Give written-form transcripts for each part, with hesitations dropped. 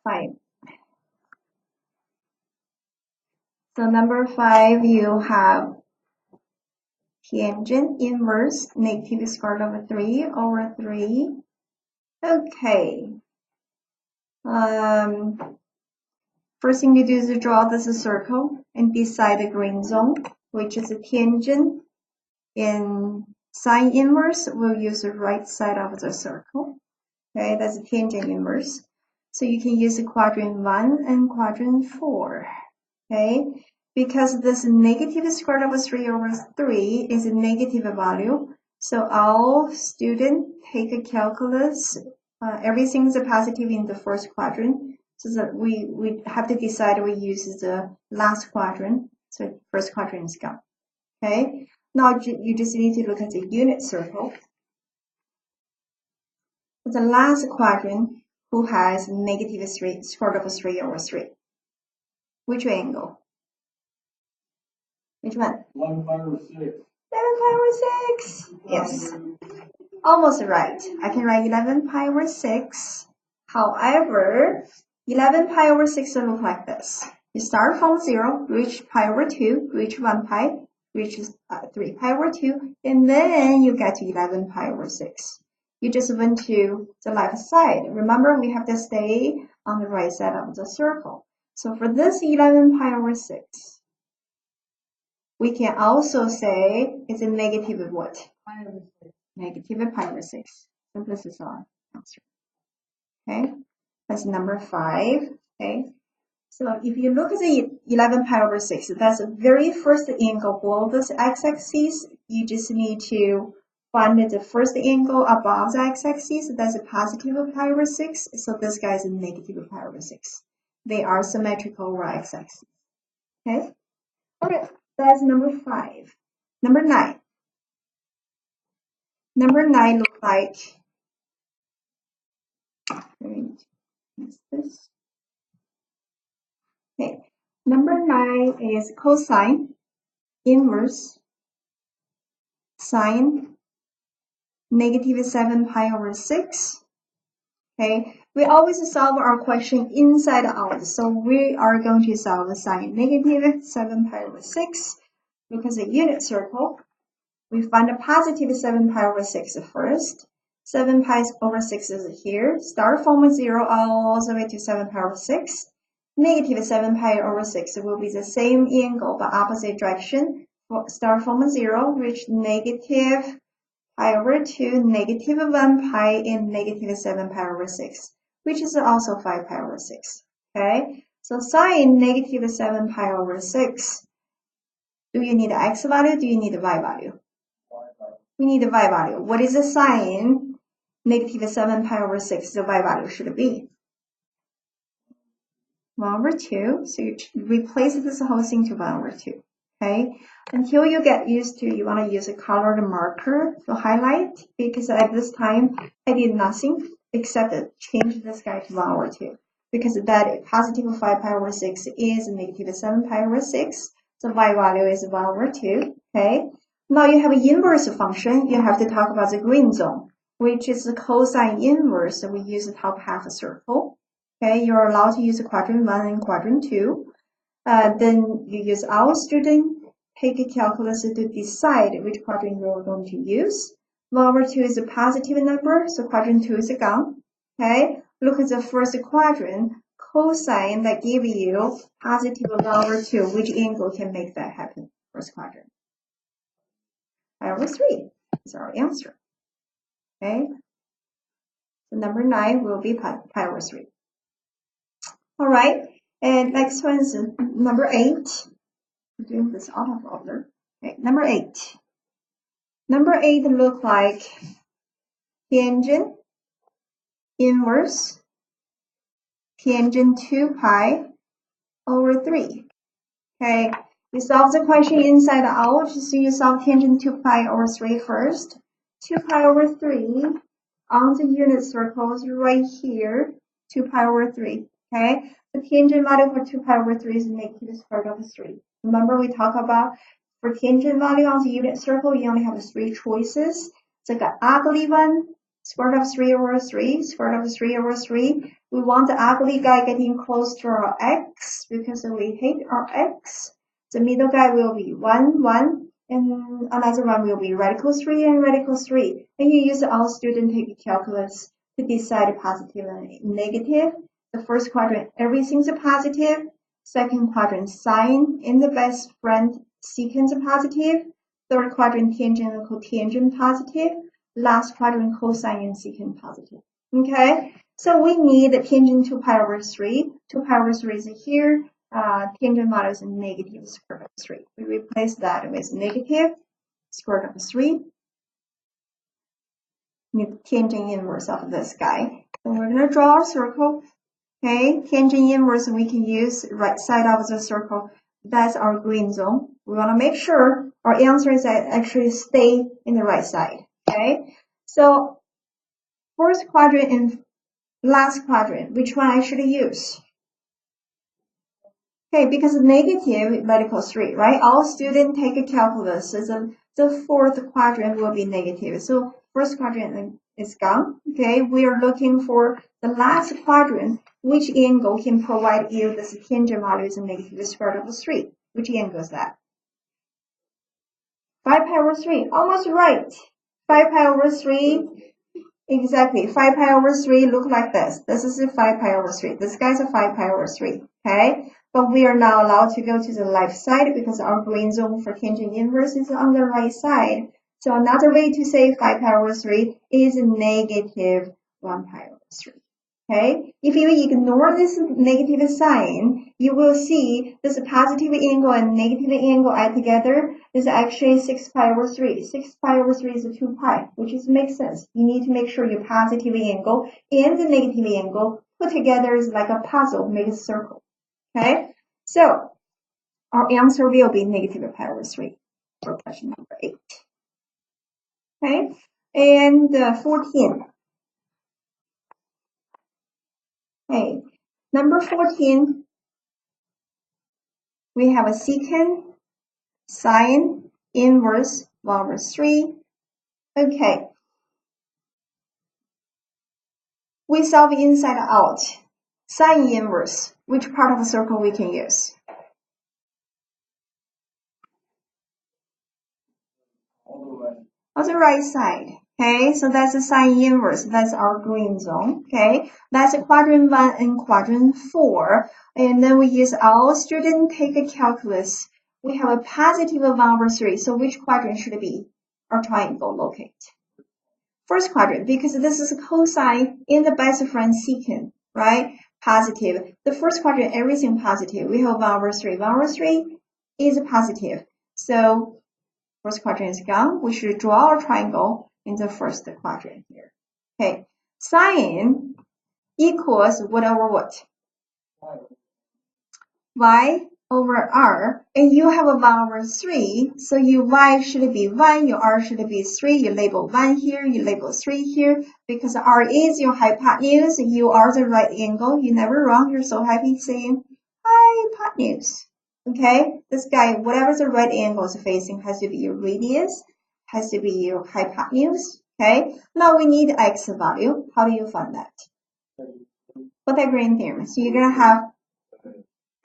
5. So number 5, you have tangent inverse negative square root of 3 over 3. Okay. First thing you do is to draw this circle and beside the green zone, which is a tangent. In sine inverse, we'll use the right side of the circle. Okay, that's a tangent inverse. So you can use the quadrant 1 and quadrant 4. Okay, because this negative square root of 3 over 3 is a negative value. So all students take a calculus. Everything is a positive in the first quadrant. So that we have to decide we use the last quadrant. So first quadrant is gone. Okay, now you just need to look at the unit circle. The last quadrant who has negative 3 square root of 3 over 3. Which angle? Which one? 11 pi over 6. 11 pi over 6. Yes. Almost right. I can write 11 pi over 6. However, 11 pi over 6 will look like this. You start from 0, reach pi over 2, reach 1 pi, reach 3 pi over 2, and then you get to 11 pi over 6. You just went to the left side. Remember, we have to stay on the right side of the circle. So for this 11 pi over 6, we can also say it's a negative what? Pi over 6. Negative pi over 6. So this is our answer. Okay, that's number 5. Okay, so if you look at the 11 pi over 6, that's the very first angle below this x-axis. You just need to find the first angle above the x-axis. That's a positive pi over 6. So this guy is a negative pi over 6. They are symmetrical over x-axis. Okay, okay, that's number 5. Number 9. Number 9 looks like, this. Okay, number 9 is cosine inverse sine negative 7 pi over 6. Okay, we always solve our question inside out. So we are going to solve sine negative 7 pi over 6. Look at the unit circle. We find a positive 7 pi over 6 first. 7 pi over 6 is here. Start from 0 all the way to 7 pi over 6. Negative 7 pi over 6 will be the same angle but opposite direction. Start from 0, reach negative pi over 2, negative 1 pi, and negative 7 pi over 6, which is also 5 pi over 6. Okay, so sine negative 7 pi over 6. Do you need the x value? Do you need the y value? We need the y value. What is the sine negative 7 pi over 6? The y value should be 1 over 2. So you replace this whole thing to 1 over 2. Okay, until you get used to, you want to use a colored marker to highlight, because at this time I did nothing except change this guy to 1 over 2, because that positive 5 pi over 6 is negative 7 pi over 6. So y value is 1 over 2. Okay, now you have an inverse function. You have to talk about the green zone, which is the cosine inverse. So we use the top half circle. Okay, you're allowed to use quadrant 1 and quadrant 2. Then you use our student, take a calculus to decide which quadrant you're going to use. 1 over 2 is a positive number, so quadrant 2 is gone. Okay, look at the first quadrant, cosine that give you positive 1 over 2. Which angle can make that happen? First quadrant. Pi over 3 is our answer. Okay, so number 9 will be pi over 3. All right, and next one is number 8. We're doing this out of order. Okay, number 8. Number 8 look like tangent inverse tangent 2 pi over 3. Okay, you solve the question inside out. So you solve tangent 2 pi over 3 first. 2 pi over 3 on the unit circles right here. 2 pi over 3. Okay, the tangent value for 2 pi over 3 is negative square root of 3. Remember we talked about for tangent value on the unit circle, you only have 3 choices. The ugly one, Square root of 3 over 3, square root of 3 over 3. We want the ugly guy getting close to our x because we hate our x. The middle guy will be 1, 1, and another one will be radical 3 and radical 3. And you use all student take calculus to decide positive and negative. The first quadrant, everything's a positive. Second quadrant, sine and the best friend secant positive. Third quadrant, tangent and cotangent positive. Last quadrant, cosine and secant positive. Okay, so we need tangent 2 pi over 3. 2 pi over 3 is here. Tangent model is negative square root of 3. We replace that with negative square root of 3. Need tangent inverse of this guy. So we're going to draw our circle. Okay, tangent inverse, we can use right side of the circle. That's our green zone. We want to make sure our answer is actually stay in the right side. Okay, so first quadrant and last quadrant, which one I should use? Okay, because negative radical 3, right? All students take a calculus, so the fourth quadrant will be negative. So first quadrant is gone. Okay, we are looking for the last quadrant. Which angle can provide you this tangent value is negative square root of 3? Which angle is that? 5 pi over 3, almost right. 5 pi over 3, exactly. 5 pi over 3 look like this. This is a 5 pi over 3. This guy's a 5 pi over 3, okay? But we are now allowed to go to the left side because our green zone for tangent inverse is on the right side. So another way to say 5 pi over 3 is negative 1 pi over 3. Okay, if you ignore this negative sign, you will see this positive angle and negative angle add together is actually 6 pi over 3. 6 pi over 3 is 2 pi, which makes sense. You need to make sure your positive angle and the negative angle put together is like a puzzle, make a circle. Okay, so our answer will be negative pi over 3 for question number 8. Okay, and 14. Okay, number 14, we have a secant, sine, inverse, 1 over 3. Okay, we solve inside out. Sine inverse, which part of the circle we can use? On the right side. Okay, so that's the sine inverse. That's our green zone. Okay, that's quadrant 1 and quadrant 4. And then we use our student take a calculus. We have a positive 1 over 3. So which quadrant should it be? Our triangle locate. First quadrant, because this is cosine in the best friend secant, right? Positive. The first quadrant, everything positive. We have 1 over 3. 1 over 3 is positive. So first quadrant is gone. We should draw our triangle in the first quadrant here. Okay, sine equals what over what? Y over r, and you have a 1 over 3, so your y should be 1, your r should be 3. You label 1 here, you label 3 here, because r is your hypotenuse, you are the right angle. You never wrong. You're so happy saying hypotenuse. Okay, this guy, whatever the right angle is facing, has to be your radius, has to be your hypotenuse. Okay, now we need x value. How do you find that? Pythagorean theorem. So you're going to have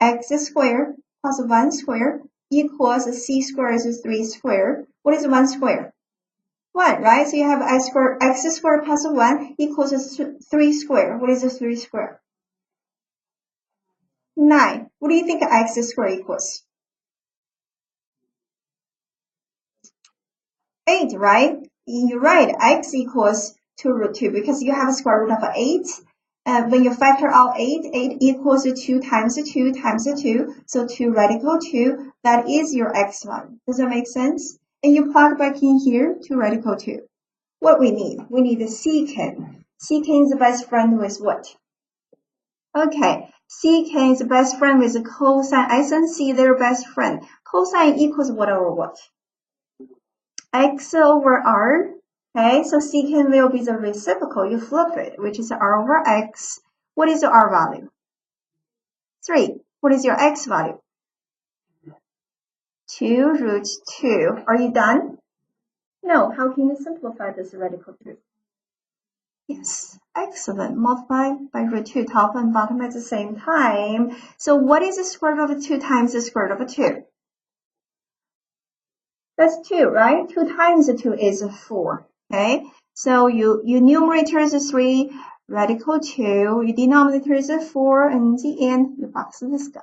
x squared plus 1 squared equals c squared is 3 squared. What is 1 squared? 1, right? So you have x squared plus 1 equals 3 squared. What is 3 squared? 9. What do you think x squared equals? 8, right? You're right. X equals 2 root 2 because you have a square root of 8. When you factor out 8, 8 equals 2 times 2 times 2. So 2 radical 2. That is your x value. Does that make sense? And you plug back in here 2 radical 2. What we need? We need the secant. Secant is the best friend with what? Okay, secant is the best friend with cosine. S and C, they're best friend. Cosine equals what over what? X over r. Okay, so secant will be the reciprocal. You flip it, which is r over x. What is your r value? 3. What is your x value? 2 root 2. Are you done? No. How can you simplify this radical 2? Yes, excellent. Multiply by root 2, top and bottom at the same time. So what is the square root of 2 times the square root of 2? That's 2, right? 2 times 2 is 4, okay? So your numerator is 3, radical 2, your denominator is 4, and in the end, you box this guy.